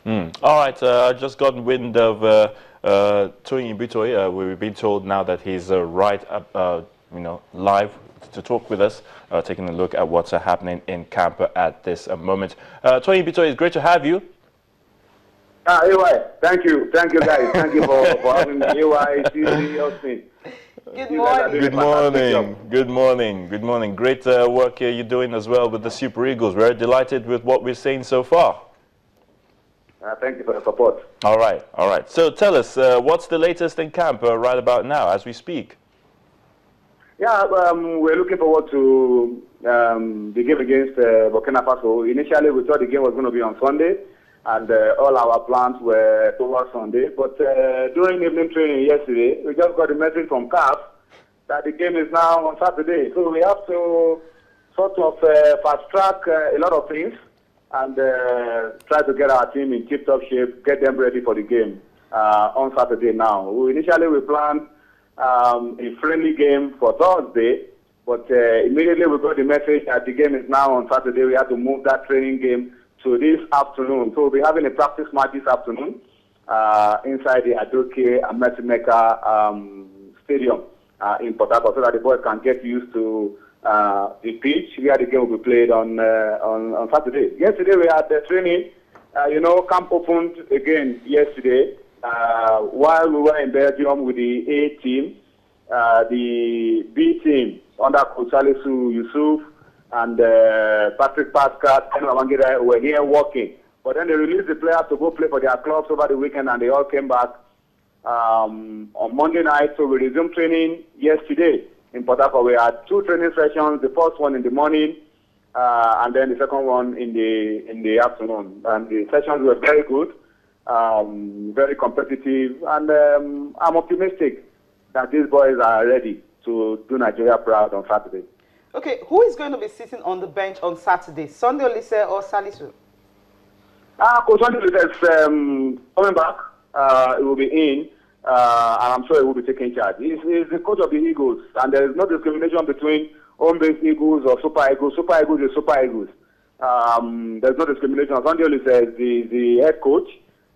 All right, I just got wind of Tony Ibitoye. We've been told now that he's right up, live to talk with us, taking a look at what's happening in camp at this moment. Tony Ibitoye, it's great to have you. AY, thank you guys. Thank you for having me. AY, CC, Austin. Good morning. Good morning. Good morning. Good morning. Great work here you're doing as well with the Super Eagles. We're delighted with what we're seeing so far. Thank you for the support. All right, all right. So tell us, what's the latest in camp right about now as we speak? Yeah, we're looking forward to the game against Burkina Faso. Initially, we thought the game was going to be on Sunday, and all our plans were towards Sunday. But during evening training yesterday, we just got a message from CAF that the game is now on Saturday. So we have to sort of fast-track a lot of things and try to get our team in tip-top shape, get them ready for the game on Saturday now. Initially, we planned a friendly game for Thursday, but immediately we got the message that the game is now on Saturday. We had to move that training game to this afternoon. So we'll be having a practice match this afternoon inside the Adoke Ametimeka Stadium in Port Harcourt, so that the boys can get used to the pitch where the game will be played on Saturday. Yesterday we had the training. Camp opened again yesterday while we were in Belgium with the A team, the B team under Coach Salisu Yusuf and Patrick Pascal and Wangida were here working. But then they released the players to go play for their clubs over the weekend, and they all came back on Monday night. So we resumed training yesterday in Port Harcourt. We had 2 training sessions, the first one in the morning and then the second one in the afternoon. And the sessions were very good, very competitive, and I'm optimistic that these boys are ready to do Nigeria proud on Saturday. Okay, who is going to be sitting on the bench on Saturday, Sunday Olise or Salisu? Coach Sunday Olise is coming back. He will be in, and I'm sure he will be taking charge. He's the coach of the Eagles, and there is no discrimination between home-based Eagles or Super Eagles. Super Eagles is Super Eagles. There's no discrimination. Sunday Olise is the head coach,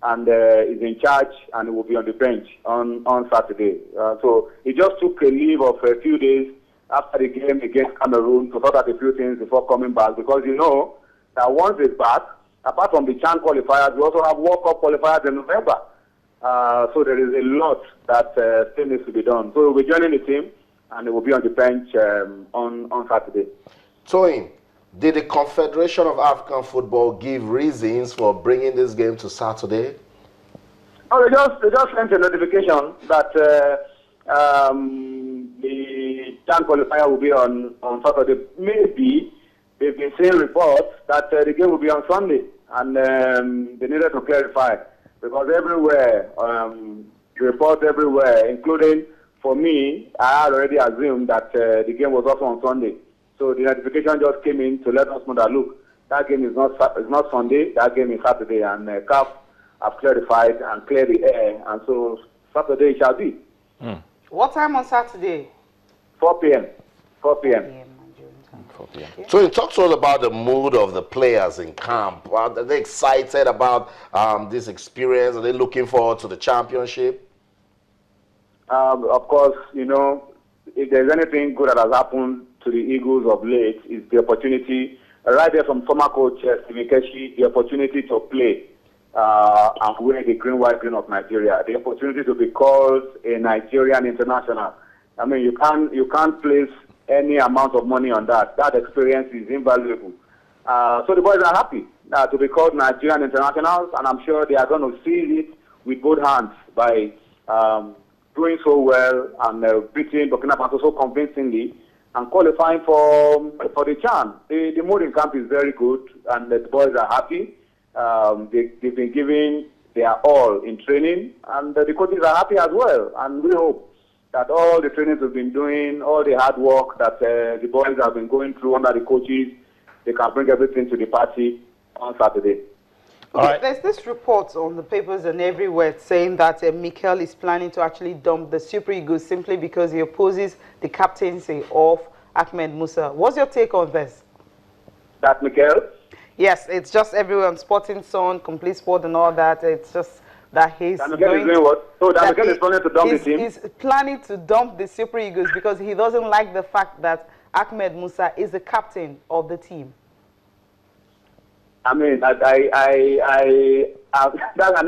and is in charge, and he will be on the bench on Saturday. So he just took a leave of a few days after the game against Cameroon to sort out a few things before coming back, because you know that once he's back, apart from the CHAN qualifiers, we also have World Cup qualifiers in November. So there is a lot that still needs to be done. So we'll be joining the team, and it will be on the bench on Saturday. Toyin, did the Confederation of African Football give reasons for bringing this game to Saturday? Oh, they just sent a notification that the CHAN qualifier will be on Saturday. Maybe they've been seeing reports that the game will be on Sunday, and they needed to clarify, because everywhere, reports everywhere, including for me, I had already assumed that the game was also on Sunday. So the notification just came in to let us know that, look, that game is not Sunday, that game is Saturday, and CAF have clarified and cleared the air, and so Saturday it shall be. What time on Saturday? 4 p.m. 4 p.m. 4 p.m. So you talk to us about the mood of the players in camp. Are they excited about this experience? Are they looking forward to the championship? Of course, you know, if there's anything good that has happened to the Eagles of late, is the opportunity, right there from former coach Stephen Keshi, the opportunity to play and wear the green, white, green of Nigeria, the opportunity to be called a Nigerian international. I mean, you can't place any amount of money on that. That experience is invaluable. So the boys are happy to be called Nigerian internationals, and I'm sure they are going to seize it with both hands by doing so well and beating Burkina Faso so convincingly and qualifying for the CHAN. The mood in camp is very good, and the boys are happy. They've been giving their all in training, and the coaches are happy as well. And we hope that all the trainings we've been doing, all the hard work that the boys have been going through under the coaches, they can bring everything to the party on Saturday. Okay, there's this report on the papers and everywhere saying that Mikel is planning to actually dump the Super Eagles simply because he opposes the captaincy of Ahmed Musa. What's your take on this? That Mikel? Yes, it's just everywhere on Sporting Zone, Complete Sport and all that. It's just that he's doing what? So Dan Mikel is planning to dump the team? He's planning to dump the Super Eagles because he doesn't like the fact that Ahmed Musa is the captain of the team. I mean, that's an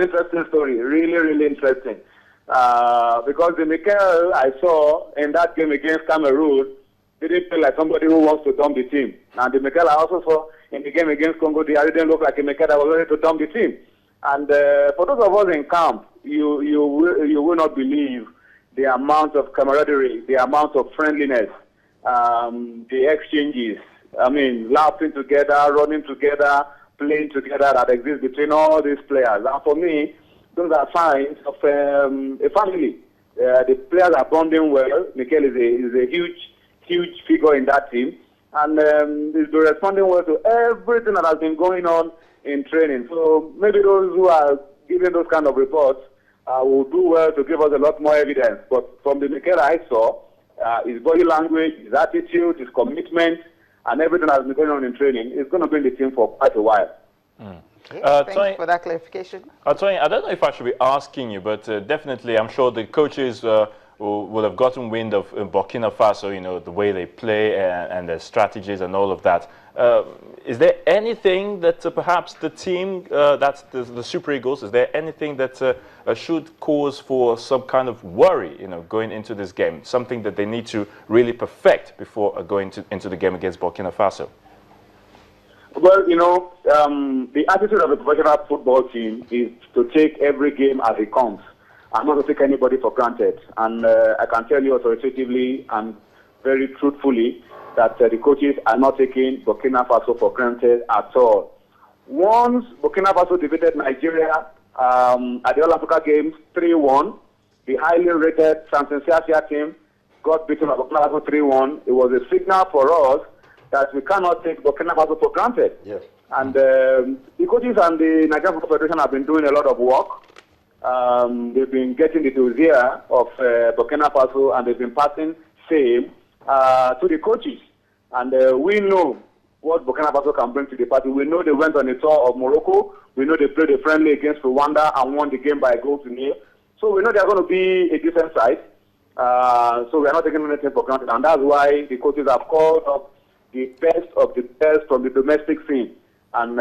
interesting story, really, really interesting. Because the Mikel I saw in that game against Cameroon didn't feel like somebody who wants to dump the team. And the Mikel I also saw in the game against Congo, they didn't look like a Mikel that was ready to dump the team. And for those of us in camp, you will not believe the amount of camaraderie, the amount of friendliness, the exchanges. I mean, laughing together, running together, playing together that exists between all these players. And for me, those are signs of a family. The players are bonding well. Mikel is a huge figure in that team. And he's been responding well to everything that has been going on in training. So maybe those who are giving those kind of reports will do well to give us a lot more evidence. But from the Mikel I saw, his body language, his attitude, his commitment, and everything that has been going on in training is going to be in the team for quite a while. Okay. Thanks for that clarification. Tony, I don't know if I should be asking you, but definitely I'm sure the coaches will have gotten wind of Burkina Faso, you know, the way they play and their strategies and all of that. Is there anything that perhaps the team, that's the Super Eagles, is there anything that should cause for some kind of worry, you know, going into this game? Something that they need to really perfect before going into the game against Burkina Faso? Well, you know, the attitude of a professional football team is to take every game as it comes. I'm not to take anybody for granted. And I can tell you authoritatively and very truthfully that the coaches are not taking Burkina Faso for granted at all. Once Burkina Faso defeated Nigeria at the All Africa Games 3-1, the highly rated Samson Siasia team got beaten by Burkina Faso 3-1. It was a signal for us that we cannot take Burkina Faso for granted. Yes. And the coaches and the Nigerian Football Federation have been doing a lot of work. They've been getting the dossier of Burkina Faso, and they've been passing same to the coaches. And we know what Burkina Faso can bring to the party. We know they went on a tour of Morocco. We know they played a friendly against Rwanda and won the game by a goal to nil. So we know they're going to be a decent side. So we're not taking anything for granted. And that's why the coaches have called up the best of the best from the domestic scene and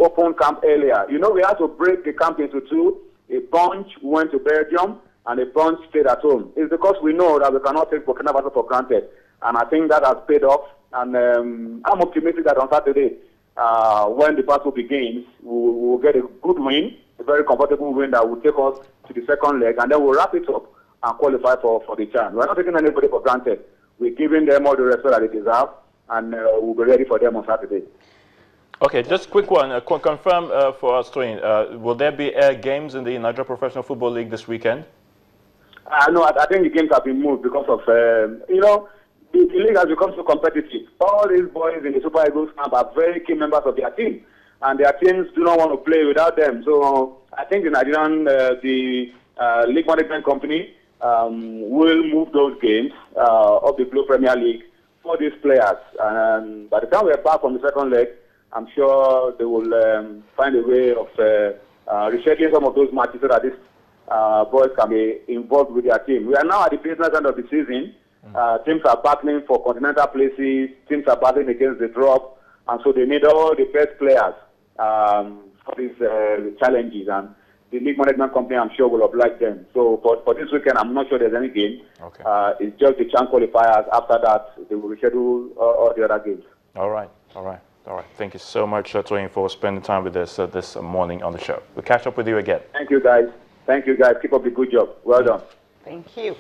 open camp earlier. You know, we had to break the camp into two. A bunch went to Belgium and a bunch stayed at home. It's because we know that we cannot take Burkina Faso for granted. And I think that has paid off. And I'm optimistic that on Saturday, when the battle begins, we'll get a good win, a very comfortable win that will take us to the second leg, and then we'll wrap it up and qualify for the chance. We're not taking anybody for granted. We're giving them all the respect that they deserve, and we'll be ready for them on Saturday. Okay, just quick one. Confirm for us, Twain, will there be games in the Nigeria Professional Football League this weekend? No, I think the games have been moved because of, you know, the league has become so competitive. All these boys in the Super Eagles camp are very key members of their team, and their teams do not want to play without them. So I think the Nigerian, league management company will move those games of the Blue Premier League for these players. And by the time we're back from the second leg, I'm sure they will find a way of rescheduling some of those matches so that these boys can be involved with their team. We are now at the business end of the season. Teams are battling for continental places. Teams are battling against the drop. And so they need all the best players for these challenges. And the league management company, I'm sure, will oblige them. So for this weekend, I'm not sure there's any game. Okay. It's just the CHAN qualifiers. After that, they will reschedule all the other games. All right. Thank you so much, Twain, for spending time with us this morning on the show. We'll catch up with you again. Thank you, guys. Keep up the good job. Well done. Thank you.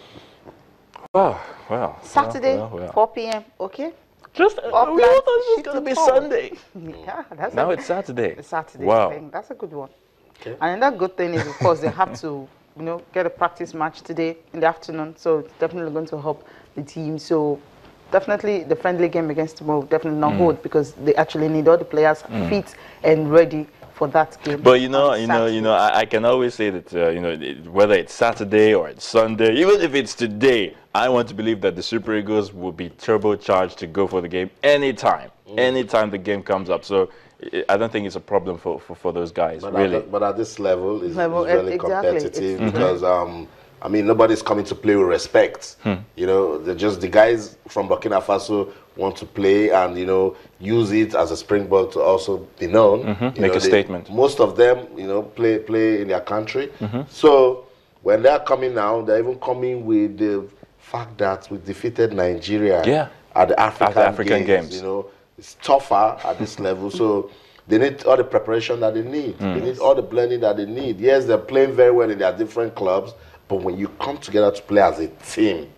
Well. Saturday, 4 p.m. Okay. Just we thought it was going to be Sunday. Yeah, that's now it's Saturday. It's Saturday. Wow. Thing. That's a good one. Okay. And another good thing is, of course, they have to, you know, get a practice match today in the afternoon. So it's definitely going to help the team. So definitely the friendly game against Mo definitely not hold, because they actually need all the players fit and ready for that game. But I can always say that whether it's Saturday or it's Sunday, even if it's today, I want to believe that the Super Eagles will be turbocharged to go for the game anytime the game comes up. So I don't think it's a problem for those guys, But really. but at this level, it's really exactly. competitive because I mean, nobody's coming to play with respect. You know, they're just the guys from Burkina Faso want to play and, you know, use it as a springboard to also be known. Make a statement. Most of them, you know, play in their country. So when they're coming now, they're even coming with the fact that we defeated Nigeria at the African Games. You know, it's tougher at this level. So they need all the preparation that they need. They need all the blending that they need. Yes, they're playing very well in their different clubs, but when you come together to play as a team,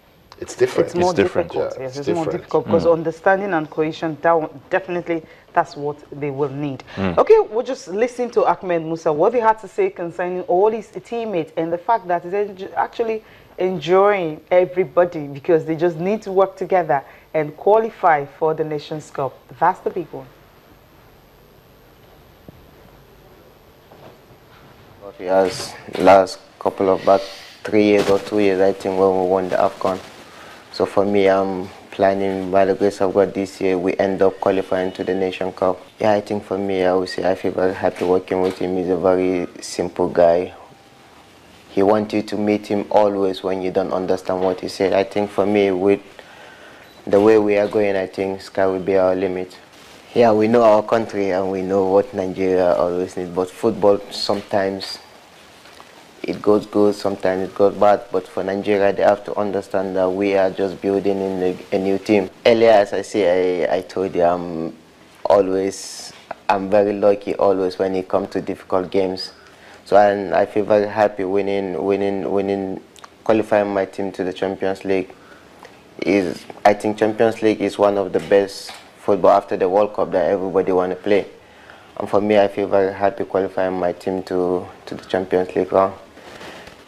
it's different. It's more different. difficult. Yeah, Yes, it's it's more different. difficult because understanding and cohesion, definitely that's what they will need. Okay, we'll just listen to Ahmed Musa, what he had to say concerning all his teammates and the fact that he's actually enjoying everybody because they just need to work together and qualify for the Nations Cup. That's the big one. Yes, last couple of about 3 years or 2 years, I think, when we won the AFCON. So for me, I'm planning, by the grace of God, this year we end up qualifying to the Nation Cup. Yeah, I think for me, I would say I feel very happy working with him. He's a very simple guy. He wants you to meet him always when you don't understand what he said. I think for me, with the way we are going, I think sky will be our limit. Yeah, we know our country and we know what Nigeria always needs, but football sometimes it goes good, sometimes it goes bad, but for Nigeria they have to understand that we are just building in a new team. Earlier, as I say, I told you I'm very lucky always when it comes to difficult games. So I feel very happy qualifying my team to the Champions League. I think Champions League is one of the best football after the World Cup that everybody want to play. And for me, I feel very happy qualifying my team to the Champions League round.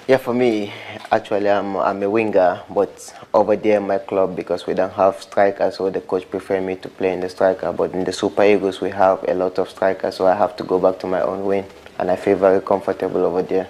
Yeah, for me, actually, I'm a winger, but over there in my club, because we don't have strikers, so the coach prefer me to play in the striker. But in the Super Eagles, we have a lot of strikers, so I have to go back to my own wing, and I feel very comfortable over there.